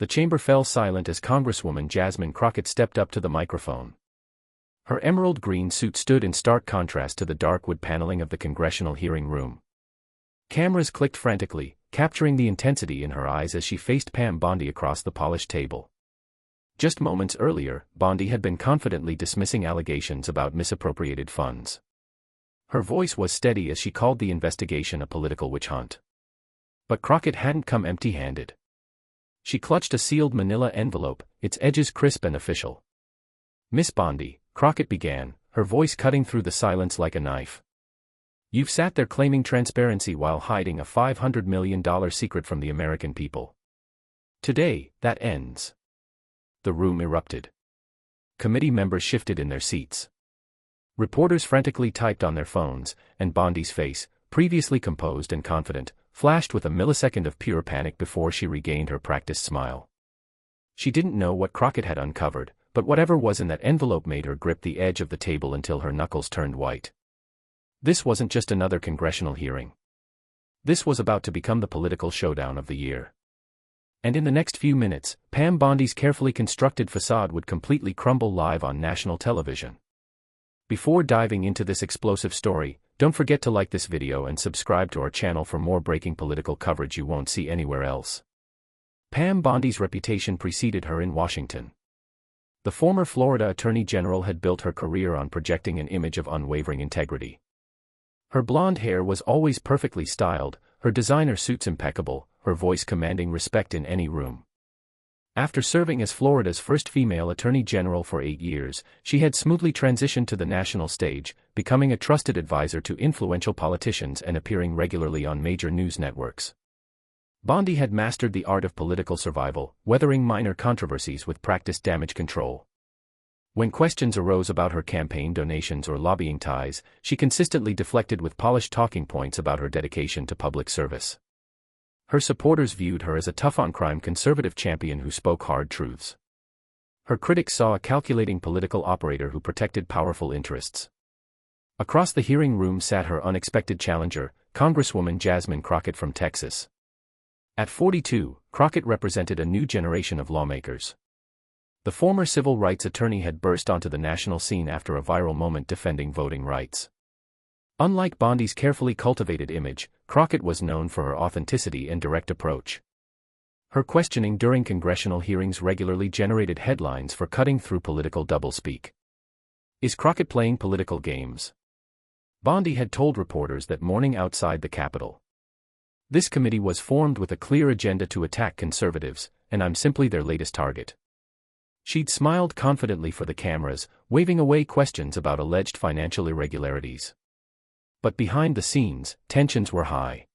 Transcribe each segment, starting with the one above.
The chamber fell silent as Congresswoman Jasmine Crockett stepped up to the microphone. Her emerald green suit stood in stark contrast to the dark wood paneling of the congressional hearing room. Cameras clicked frantically, capturing the intensity in her eyes as she faced Pam Bondi across the polished table. Just moments earlier, Bondi had been confidently dismissing allegations about misappropriated funds. Her voice was steady as she called the investigation a political witch hunt. But Crockett hadn't come empty-handed. She clutched a sealed manila envelope, its edges crisp and official. "Miss Bondi," Crockett began, her voice cutting through the silence like a knife. "You've sat there claiming transparency while hiding a $500 million secret from the American people. Today, that ends." The room erupted. Committee members shifted in their seats. Reporters frantically typed on their phones, and Bondi's face, previously composed and confident, flashed with a millisecond of pure panic before she regained her practiced smile. She didn't know what Crockett had uncovered, but whatever was in that envelope made her grip the edge of the table until her knuckles turned white. This wasn't just another congressional hearing. This was about to become the political showdown of the year. And in the next few minutes, Pam Bondi's carefully constructed facade would completely crumble live on national television. Before diving into this explosive story, don't forget to like this video and subscribe to our channel for more breaking political coverage you won't see anywhere else. Pam Bondi's reputation preceded her in Washington. The former Florida Attorney General had built her career on projecting an image of unwavering integrity. Her blonde hair was always perfectly styled, her designer suits impeccable, her voice commanding respect in any room. After serving as Florida's first female Attorney General for 8 years, she had smoothly transitioned to the national stage, becoming a trusted advisor to influential politicians and appearing regularly on major news networks. Bondi had mastered the art of political survival, weathering minor controversies with practiced damage control. When questions arose about her campaign donations or lobbying ties, she consistently deflected with polished talking points about her dedication to public service. Her supporters viewed her as a tough-on-crime conservative champion who spoke hard truths. Her critics saw a calculating political operator who protected powerful interests. Across the hearing room sat her unexpected challenger, Congresswoman Jasmine Crockett from Texas. At 42, Crockett represented a new generation of lawmakers. The former civil rights attorney had burst onto the national scene after a viral moment defending voting rights. Unlike Bondi's carefully cultivated image, Crockett was known for her authenticity and direct approach. Her questioning during congressional hearings regularly generated headlines for cutting through political doublespeak. Is Crockett playing political games? Bondi had told reporters that morning outside the Capitol. This committee was formed with a clear agenda to attack conservatives, and I'm simply their latest target. She'd smiled confidently for the cameras, waving away questions about alleged financial irregularities. But behind the scenes, tensions were high.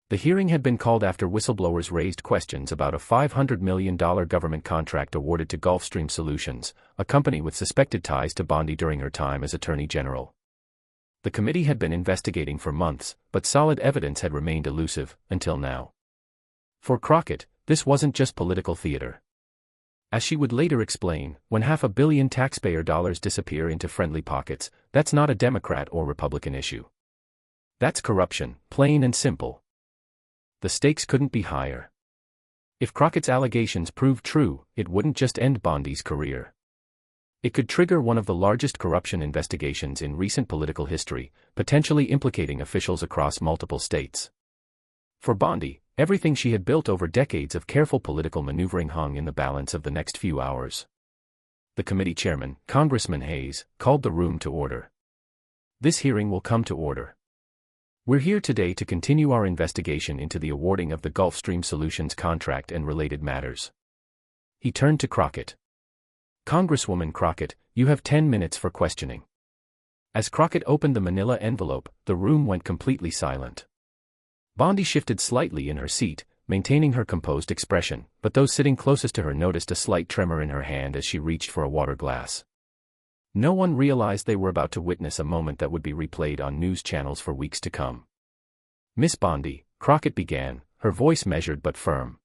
The hearing had been called after whistleblowers raised questions about a $500 million government contract awarded to Gulfstream Solutions, a company with suspected ties to Bondi during her time as Attorney General. The committee had been investigating for months, but solid evidence had remained elusive, until now. For Crockett, this wasn't just political theater. As she would later explain, when $500 million taxpayer dollars disappear into friendly pockets, that's not a Democrat or Republican issue. That's corruption, plain and simple. The stakes couldn't be higher. If Crockett's allegations proved true, it wouldn't just end Bondi's career. It could trigger one of the largest corruption investigations in recent political history, potentially implicating officials across multiple states. For Bondi, everything she had built over decades of careful political maneuvering hung in the balance of the next few hours. The committee chairman, Congressman Hayes, called the room to order. This hearing will come to order. We're here today to continue our investigation into the awarding of the Gulfstream Solutions contract and related matters. He turned to Crockett. Congresswoman Crockett, you have 10 minutes for questioning. As Crockett opened the manila envelope, the room went completely silent. Bondi shifted slightly in her seat, maintaining her composed expression, but those sitting closest to her noticed a slight tremor in her hand as she reached for a water glass. No one realized they were about to witness a moment that would be replayed on news channels for weeks to come. Miss Bondi, Crockett began, her voice measured but firm.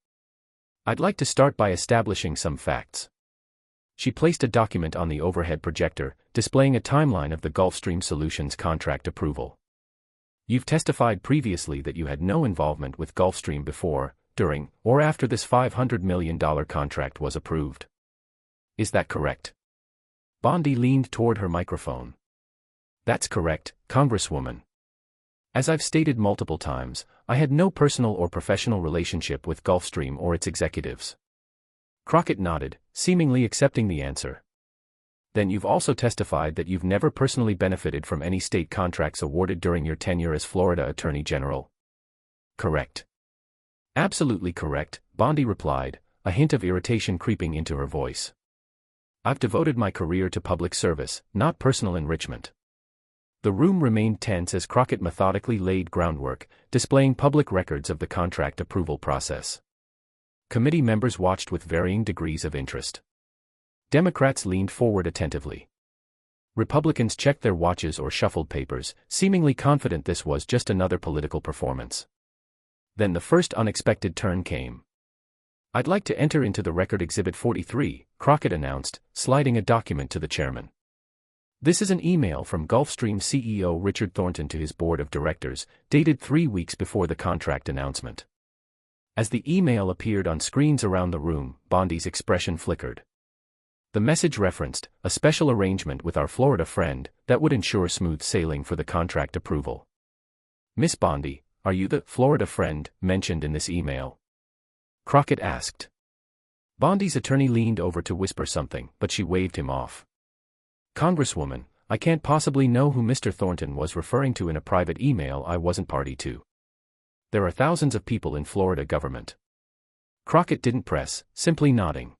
I'd like to start by establishing some facts. She placed a document on the overhead projector, displaying a timeline of the Gulfstream Solutions contract approval. You've testified previously that you had no involvement with Gulfstream before, during, or after this $500 million contract was approved. Is that correct? Bondi leaned toward her microphone. That's correct, Congresswoman. As I've stated multiple times, I had no personal or professional relationship with Gulfstream or its executives. Crockett nodded, seemingly accepting the answer. Then you've also testified that you've never personally benefited from any state contracts awarded during your tenure as Florida Attorney General. Correct. Absolutely correct, Bondi replied, a hint of irritation creeping into her voice. I've devoted my career to public service, not personal enrichment. The room remained tense as Crockett methodically laid groundwork, displaying public records of the contract approval process. Committee members watched with varying degrees of interest. Democrats leaned forward attentively. Republicans checked their watches or shuffled papers, seemingly confident this was just another political performance. Then the first unexpected turn came. I'd like to enter into the record Exhibit 43, Crockett announced, sliding a document to the chairman. This is an email from Gulfstream CEO Richard Thornton to his board of directors, dated 3 weeks before the contract announcement. As the email appeared on screens around the room, Bondi's expression flickered. The message referenced a special arrangement with our Florida friend that would ensure smooth sailing for the contract approval. Miss Bondi, are you the Florida friend mentioned in this email? Crockett asked. Bondi's attorney leaned over to whisper something, but she waved him off. Congresswoman, I can't possibly know who Mr. Thornton was referring to in a private email I wasn't party to. There are thousands of people in Florida government. Crockett didn't press, simply nodding.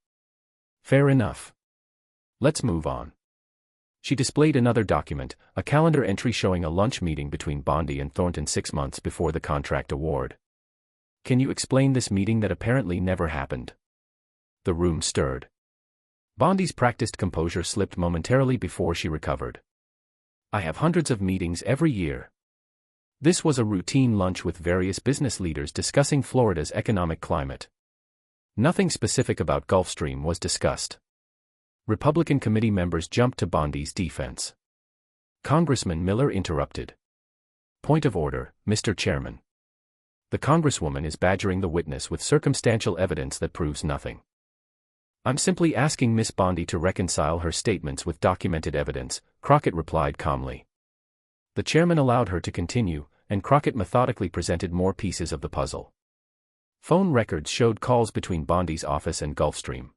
Fair enough. Let's move on. She displayed another document, a calendar entry showing a lunch meeting between Bondi and Thornton 6 months before the contract award. Can you explain this meeting that apparently never happened? The room stirred. Bondi's practiced composure slipped momentarily before she recovered. I have hundreds of meetings every year. This was a routine lunch with various business leaders discussing Florida's economic climate. Nothing specific about Gulfstream was discussed. Republican committee members jumped to Bondi's defense. Congressman Miller interrupted. Point of order, Mr. Chairman. The Congresswoman is badgering the witness with circumstantial evidence that proves nothing. I'm simply asking Miss Bondi to reconcile her statements with documented evidence, Crockett replied calmly. The chairman allowed her to continue, and Crockett methodically presented more pieces of the puzzle. Phone records showed calls between Bondi's office and Gulfstream.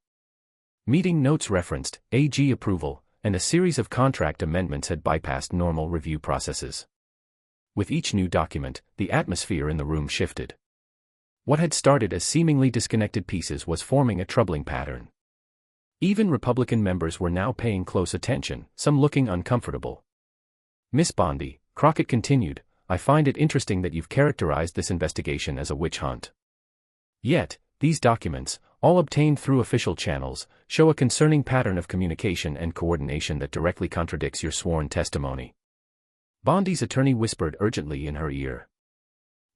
Meeting notes referenced AG approval, and a series of contract amendments had bypassed normal review processes. With each new document, the atmosphere in the room shifted. What had started as seemingly disconnected pieces was forming a troubling pattern. Even Republican members were now paying close attention, some looking uncomfortable. Miss Bondi, Crockett continued, I find it interesting that you've characterized this investigation as a witch hunt. Yet, these documents, all obtained through official channels, show a concerning pattern of communication and coordination that directly contradicts your sworn testimony. Bondi's attorney whispered urgently in her ear.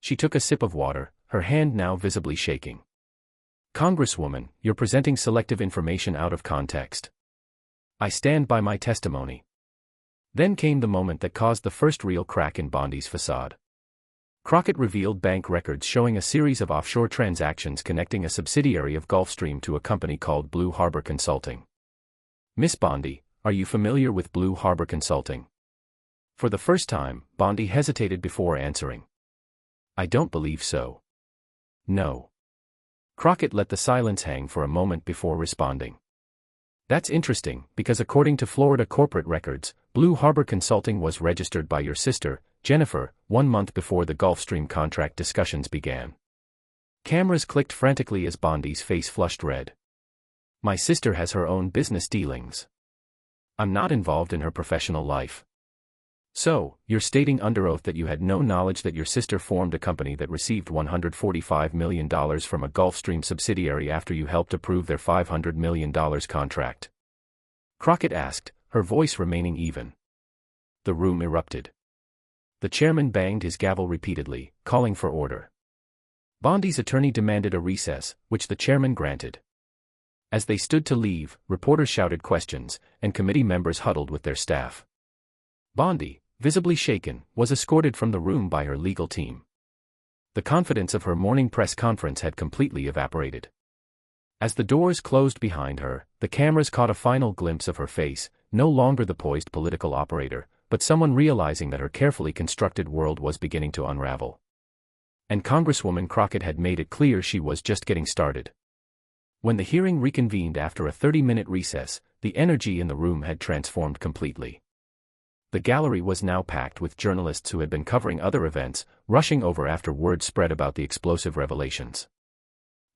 She took a sip of water, her hand now visibly shaking. Congresswoman, you're presenting selective information out of context. I stand by my testimony. Then came the moment that caused the first real crack in Bondi's facade. Crockett revealed bank records showing a series of offshore transactions connecting a subsidiary of Gulfstream to a company called Blue Harbor Consulting. Miss Bondi, are you familiar with Blue Harbor Consulting? For the first time, Bondi hesitated before answering. I don't believe so. No. Crockett let the silence hang for a moment before responding. That's interesting, because according to Florida corporate records, Blue Harbor Consulting was registered by your sister, Jennifer, 1 month before the Gulfstream contract discussions began. Cameras clicked frantically as Bondi's face flushed red. My sister has her own business dealings. I'm not involved in her professional life. So, you're stating under oath that you had no knowledge that your sister formed a company that received $145 million from a Gulfstream subsidiary after you helped approve their $500 million contract? Crockett asked, her voice remaining even. The room erupted. The chairman banged his gavel repeatedly, calling for order. Bondi's attorney demanded a recess, which the chairman granted. As they stood to leave, reporters shouted questions, and committee members huddled with their staff. Bondi, visibly shaken, was escorted from the room by her legal team. The The confidence of her morning press conference had completely evaporated. As the doors closed behind her, the cameras caught a final glimpse of her face, no longer the poised political operator, but someone realizing that her carefully constructed world was beginning to unravel. And Congresswoman Crockett had made it clear she was just getting started. When the hearing reconvened after a 30-minute recess, the energy in the room had transformed completely. The gallery was now packed with journalists who had been covering other events, rushing over after word spread about the explosive revelations.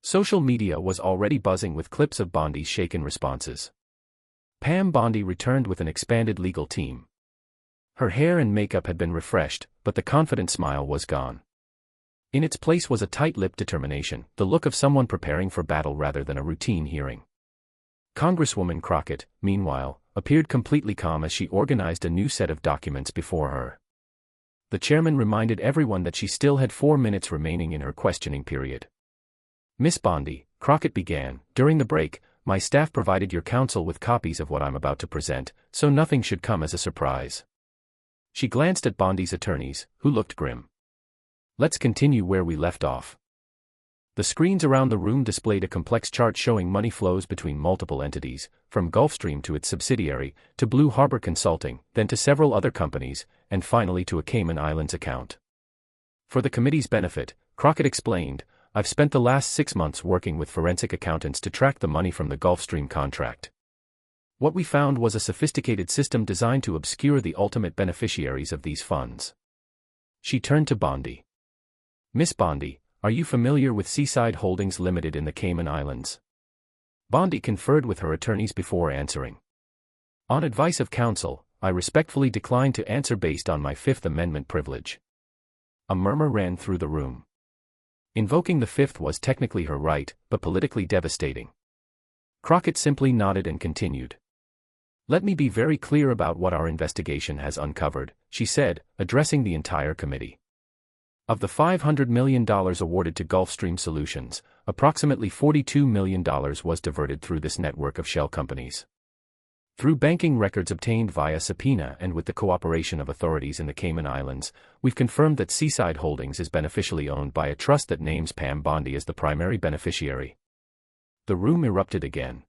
Social media was already buzzing with clips of Bondi's shaken responses. Pam Bondi returned with an expanded legal team. Her hair and makeup had been refreshed, but the confident smile was gone. In its place was a tight-lipped determination, the look of someone preparing for battle rather than a routine hearing. Congresswoman Crockett, meanwhile, appeared completely calm as she organized a new set of documents before her. The chairman reminded everyone that she still had 4 minutes remaining in her questioning period. "Miss Bondi," Crockett began, "during the break, my staff provided your counsel with copies of what I'm about to present, so nothing should come as a surprise." She glanced at Bondi's attorneys, who looked grim. "Let's continue where we left off." The screens around the room displayed a complex chart showing money flows between multiple entities, from Gulfstream to its subsidiary, to Blue Harbor Consulting, then to several other companies, and finally to a Cayman Islands account. For the committee's benefit, Crockett explained, "I've spent the last 6 months working with forensic accountants to track the money from the Gulfstream contract. What we found was a sophisticated system designed to obscure the ultimate beneficiaries of these funds." She turned to Bondi. "Miss Bondi, are you familiar with Seaside Holdings Limited in the Cayman Islands?" Bondi conferred with her attorneys before answering. "On advice of counsel, I respectfully decline to answer based on my Fifth Amendment privilege." A murmur ran through the room. Invoking the Fifth was technically her right, but politically devastating. Crockett simply nodded and continued. "Let me be very clear about what our investigation has uncovered," she said, addressing the entire committee. Of the $500 million awarded to Gulfstream Solutions, approximately $42 million was diverted through this network of shell companies. Through banking records obtained via subpoena and with the cooperation of authorities in the Cayman Islands, we've confirmed that Seaside Holdings is beneficially owned by a trust that names Pam Bondi as the primary beneficiary. The room erupted again.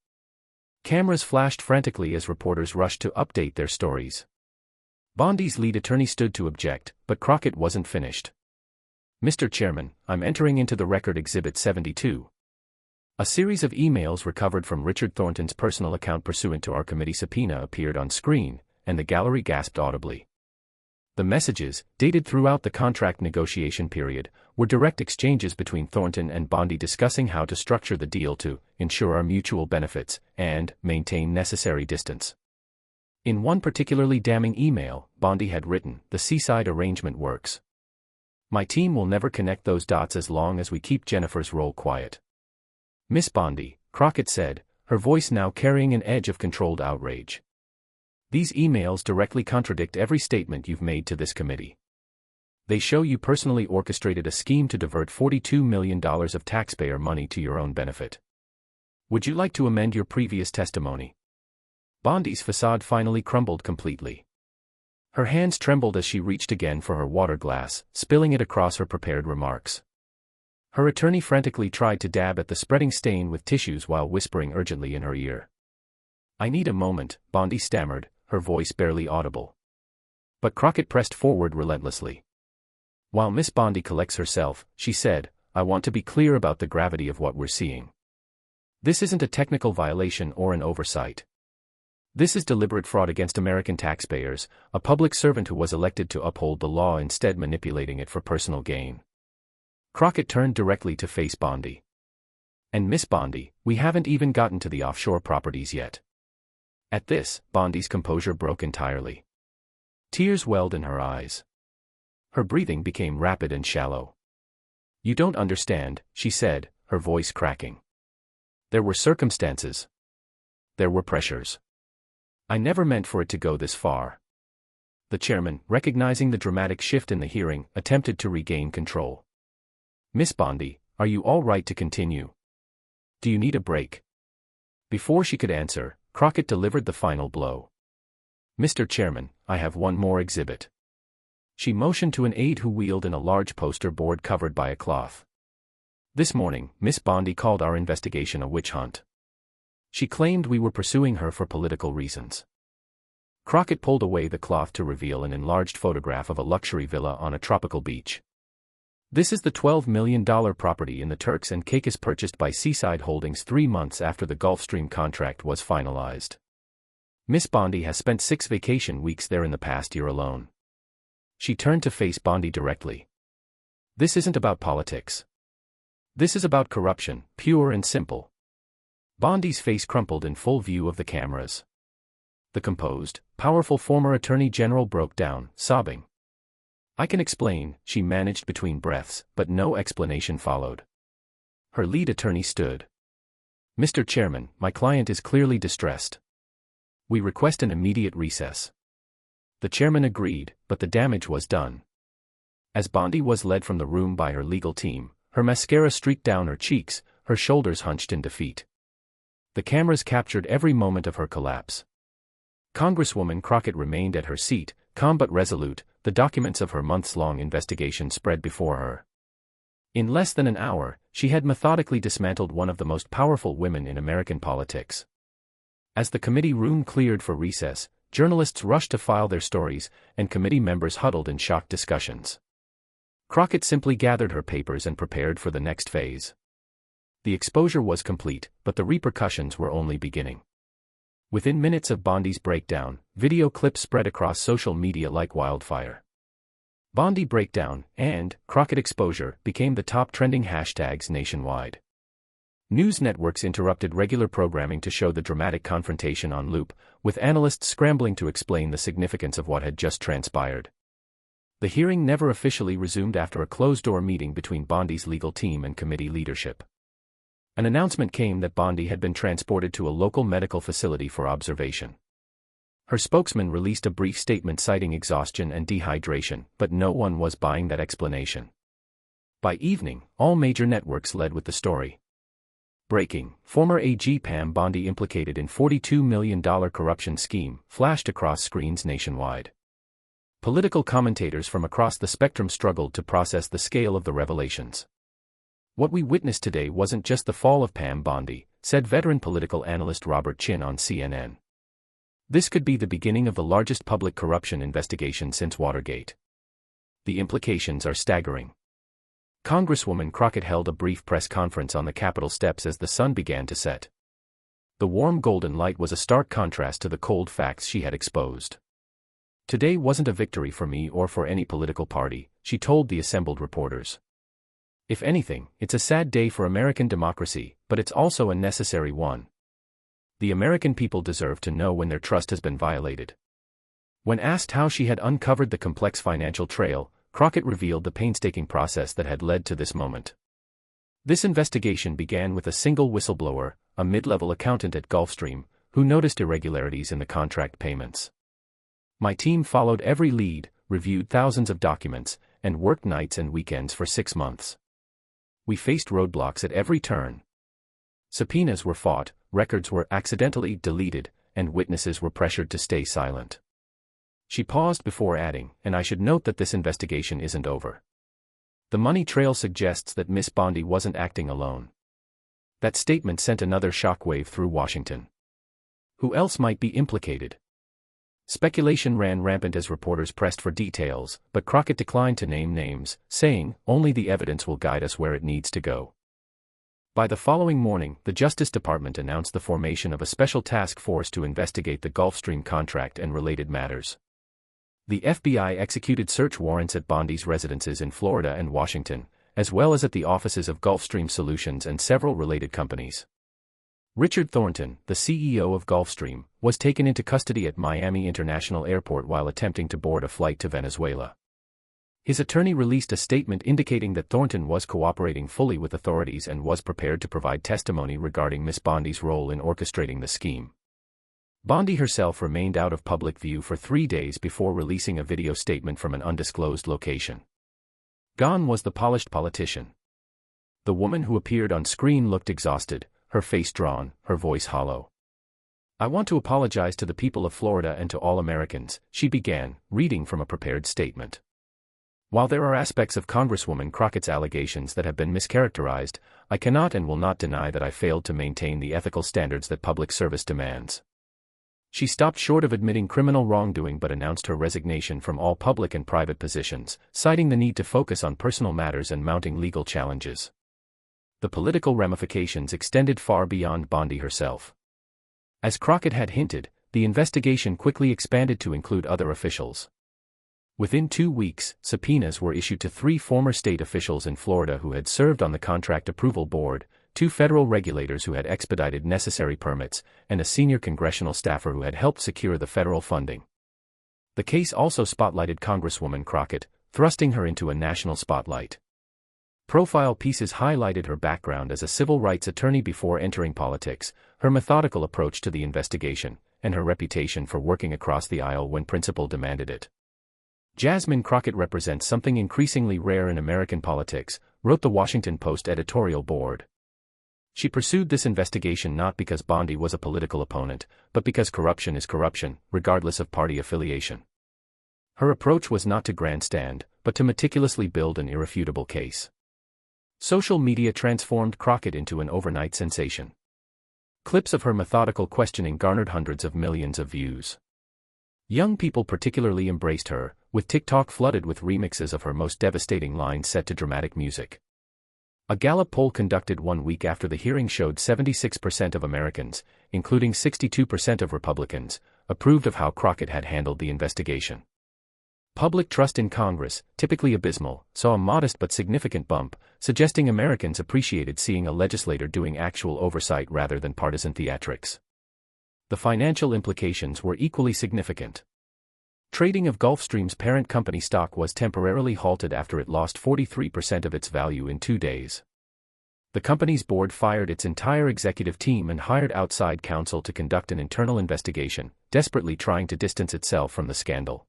Cameras flashed frantically as reporters rushed to update their stories. Bondi's lead attorney stood to object, but Crockett wasn't finished. "Mr. Chairman, I'm entering into the record Exhibit 72. A series of emails recovered from Richard Thornton's personal account pursuant to our committee subpoena appeared on screen, and the gallery gasped audibly. The messages, dated throughout the contract negotiation period, were direct exchanges between Thornton and Bondi discussing how to structure the deal to ensure our mutual benefits and maintain necessary distance. In one particularly damning email, Bondi had written, "The Seaside arrangement works. My team will never connect those dots as long as we keep Jennifer's role quiet." "Miss Bondi," Crockett said, her voice now carrying an edge of controlled outrage. "These emails directly contradict every statement you've made to this committee. They show you personally orchestrated a scheme to divert $42 million of taxpayer money to your own benefit. Would you like to amend your previous testimony?" Bondi's facade finally crumbled completely. Her hands trembled as she reached again for her water glass, spilling it across her prepared remarks. Her attorney frantically tried to dab at the spreading stain with tissues while whispering urgently in her ear. "I need a moment," Bondi stammered, her voice barely audible. But Crockett pressed forward relentlessly. "While Miss Bondi collects herself," she said, "I want to be clear about the gravity of what we're seeing. This isn't a technical violation or an oversight. This is deliberate fraud against American taxpayers, a public servant who was elected to uphold the law instead manipulating it for personal gain." Crockett turned directly to face Bondi. "And Miss Bondi, we haven't even gotten to the offshore properties yet." At this, Bondi's composure broke entirely. Tears welled in her eyes. Her breathing became rapid and shallow. "You don't understand," she said, her voice cracking. "There were circumstances. There were pressures. I never meant for it to go this far." The chairman, recognizing the dramatic shift in the hearing, attempted to regain control. "Miss Bondi, are you all right to continue? Do you need a break?" Before she could answer, Crockett delivered the final blow. "Mr. Chairman, I have one more exhibit." She motioned to an aide who wheeled in a large poster board covered by a cloth. "This morning, Miss Bondi called our investigation a witch hunt. She claimed we were pursuing her for political reasons." Crockett pulled away the cloth to reveal an enlarged photograph of a luxury villa on a tropical beach. "This is the $12 million property in the Turks and Caicos purchased by Seaside Holdings 3 months after the Gulfstream contract was finalized. Miss Bondi has spent 6 vacation weeks there in the past year alone." She turned to face Bondi directly. "This isn't about politics. This is about corruption, pure and simple." Bondi's face crumpled in full view of the cameras. The composed, powerful former Attorney General broke down, sobbing. "I can explain," she managed between breaths, but no explanation followed. Her lead attorney stood. "Mr. Chairman, my client is clearly distressed. We request an immediate recess." The chairman agreed, but the damage was done. As Bondi was led from the room by her legal team, her mascara streaked down her cheeks, her shoulders hunched in defeat. The cameras captured every moment of her collapse. Congresswoman Crockett remained at her seat, calm but resolute, the documents of her months-long investigation spread before her. In less than an hour, she had methodically dismantled one of the most powerful women in American politics. As the committee room cleared for recess, journalists rushed to file their stories, and committee members huddled in shocked discussions. Crockett simply gathered her papers and prepared for the next phase. The exposure was complete, but the repercussions were only beginning. Within minutes of Bondi's breakdown, video clips spread across social media like wildfire. Bondi breakdown and Crockett exposure became the top trending hashtags nationwide. News networks interrupted regular programming to show the dramatic confrontation on loop, with analysts scrambling to explain the significance of what had just transpired. The hearing never officially resumed after a closed-door meeting between Bondi's legal team and committee leadership. An announcement came that Bondi had been transported to a local medical facility for observation. Her spokesman released a brief statement citing exhaustion and dehydration, but no one was buying that explanation. By evening, all major networks led with the story. Breaking, former AG Pam Bondi implicated in $42 million corruption scheme, flashed across screens nationwide. Political commentators from across the spectrum struggled to process the scale of the revelations. "What we witnessed today wasn't just the fall of Pam Bondi," said veteran political analyst Robert Chin on CNN. "This could be the beginning of the largest public corruption investigation since Watergate. The implications are staggering." Congresswoman Crockett held a brief press conference on the Capitol steps as the sun began to set. The warm golden light was a stark contrast to the cold facts she had exposed. "Today wasn't a victory for me or for any political party," she told the assembled reporters. "If anything, it's a sad day for American democracy, but it's also a necessary one. The American people deserve to know when their trust has been violated." When asked how she had uncovered the complex financial trail, Crockett revealed the painstaking process that had led to this moment. "This investigation began with a single whistleblower, a mid-level accountant at Gulfstream, who noticed irregularities in the contract payments. My team followed every lead, reviewed thousands of documents, and worked nights and weekends for 6 months. We faced roadblocks at every turn. Subpoenas were fought, records were accidentally deleted, and witnesses were pressured to stay silent." She paused before adding, "And I should note that this investigation isn't over. The money trail suggests that Miss Bondi wasn't acting alone." That statement sent another shockwave through Washington. Who else might be implicated? Speculation ran rampant as reporters pressed for details, but Crockett declined to name names, saying, "Only the evidence will guide us where it needs to go." By the following morning, the Justice Department announced the formation of a special task force to investigate the Gulfstream contract and related matters. The FBI executed search warrants at Bondi's residences in Florida and Washington, as well as at the offices of Gulfstream Solutions and several related companies. Richard Thornton, the CEO of Gulfstream, was taken into custody at Miami International Airport while attempting to board a flight to Venezuela. His attorney released a statement indicating that Thornton was cooperating fully with authorities and was prepared to provide testimony regarding Miss Bondi's role in orchestrating the scheme. Bondi herself remained out of public view for 3 days before releasing a video statement from an undisclosed location. Gone was the polished politician. The woman who appeared on screen looked exhausted, her face drawn, her voice hollow. "I want to apologize to the people of Florida and to all Americans," she began, reading from a prepared statement. While there are aspects of Congresswoman Crockett's allegations that have been mischaracterized, I cannot and will not deny that I failed to maintain the ethical standards that public service demands. She stopped short of admitting criminal wrongdoing but announced her resignation from all public and private positions, citing the need to focus on personal matters and mounting legal challenges. The political ramifications extended far beyond Bondi herself. As Crockett had hinted, the investigation quickly expanded to include other officials. Within 2 weeks, subpoenas were issued to 3 former state officials in Florida who had served on the Contract Approval Board, 2 federal regulators who had expedited necessary permits, and a senior congressional staffer who had helped secure the federal funding. The case also spotlighted Congresswoman Crockett, thrusting her into a national spotlight. Profile pieces highlighted her background as a civil rights attorney before entering politics, her methodical approach to the investigation, and her reputation for working across the aisle when principle demanded it. Jasmine Crockett represents something increasingly rare in American politics, wrote the Washington Post editorial board. She pursued this investigation not because Bondi was a political opponent, but because corruption is corruption, regardless of party affiliation. Her approach was not to grandstand, but to meticulously build an irrefutable case. Social media transformed Crockett into an overnight sensation. Clips of her methodical questioning garnered hundreds of millions of views. Young people particularly embraced her, with TikTok flooded with remixes of her most devastating lines set to dramatic music. A Gallup poll conducted 1 week after the hearing showed 76% of Americans, including 62% of Republicans, approved of how Crockett had handled the investigation. Public trust in Congress, typically abysmal, saw a modest but significant bump, suggesting Americans appreciated seeing a legislator doing actual oversight rather than partisan theatrics. The financial implications were equally significant. Trading of Gulfstream's parent company stock was temporarily halted after it lost 43% of its value in 2 days. The company's board fired its entire executive team and hired outside counsel to conduct an internal investigation, desperately trying to distance itself from the scandal.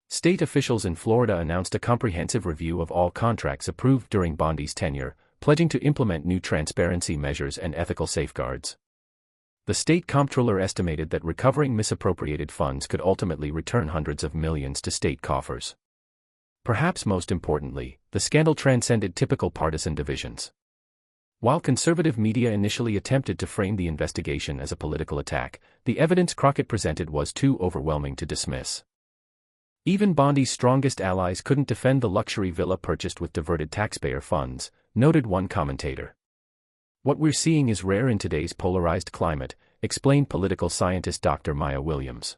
State officials in Florida announced a comprehensive review of all contracts approved during Bondi's tenure, pledging to implement new transparency measures and ethical safeguards. The state comptroller estimated that recovering misappropriated funds could ultimately return hundreds of millions to state coffers. Perhaps most importantly, the scandal transcended typical partisan divisions. While conservative media initially attempted to frame the investigation as a political attack, the evidence Crockett presented was too overwhelming to dismiss. Even Bondi's strongest allies couldn't defend the luxury villa purchased with diverted taxpayer funds, noted one commentator. What we're seeing is rare in today's polarized climate, explained political scientist Dr. Maya Williams.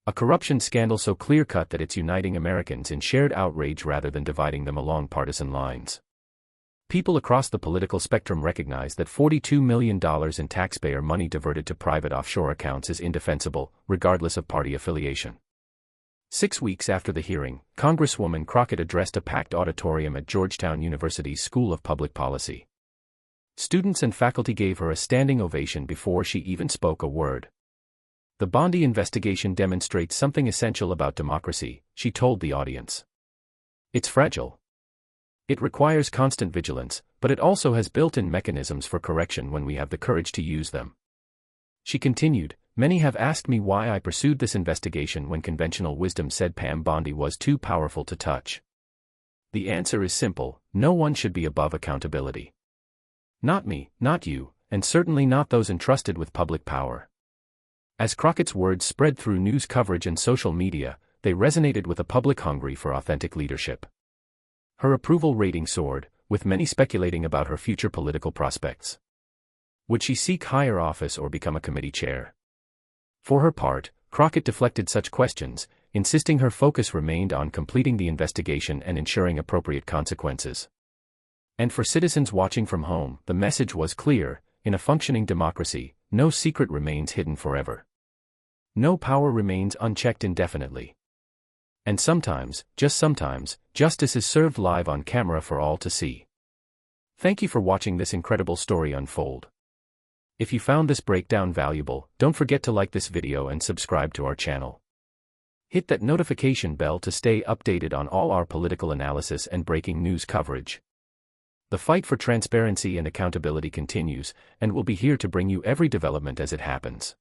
A corruption scandal so clear-cut that it's uniting Americans in shared outrage rather than dividing them along partisan lines. People across the political spectrum recognize that $42 million in taxpayer money diverted to private offshore accounts is indefensible, regardless of party affiliation. 6 weeks after the hearing, Congresswoman Crockett addressed a packed auditorium at Georgetown University's School of Public Policy. Students and faculty gave her a standing ovation before she even spoke a word. The Bondi investigation demonstrates something essential about democracy, she told the audience. It's fragile. It requires constant vigilance, but it also has built-in mechanisms for correction when we have the courage to use them. She continued, many have asked me why I pursued this investigation when conventional wisdom said Pam Bondi was too powerful to touch. The answer is simple, no one should be above accountability. Not me, not you, and certainly not those entrusted with public power. As Crockett's words spread through news coverage and social media, they resonated with a public hungry for authentic leadership. Her approval rating soared, with many speculating about her future political prospects. Would she seek higher office or become a committee chair? For her part, Crockett deflected such questions, insisting her focus remained on completing the investigation and ensuring appropriate consequences. And for citizens watching from home, the message was clear: in a functioning democracy, no secret remains hidden forever. No power remains unchecked indefinitely. And sometimes, just sometimes, justice is served live on camera for all to see. Thank you for watching this incredible story unfold. If you found this breakdown valuable, don't forget to like this video and subscribe to our channel. Hit that notification bell to stay updated on all our political analysis and breaking news coverage. The fight for transparency and accountability continues, and we'll be here to bring you every development as it happens.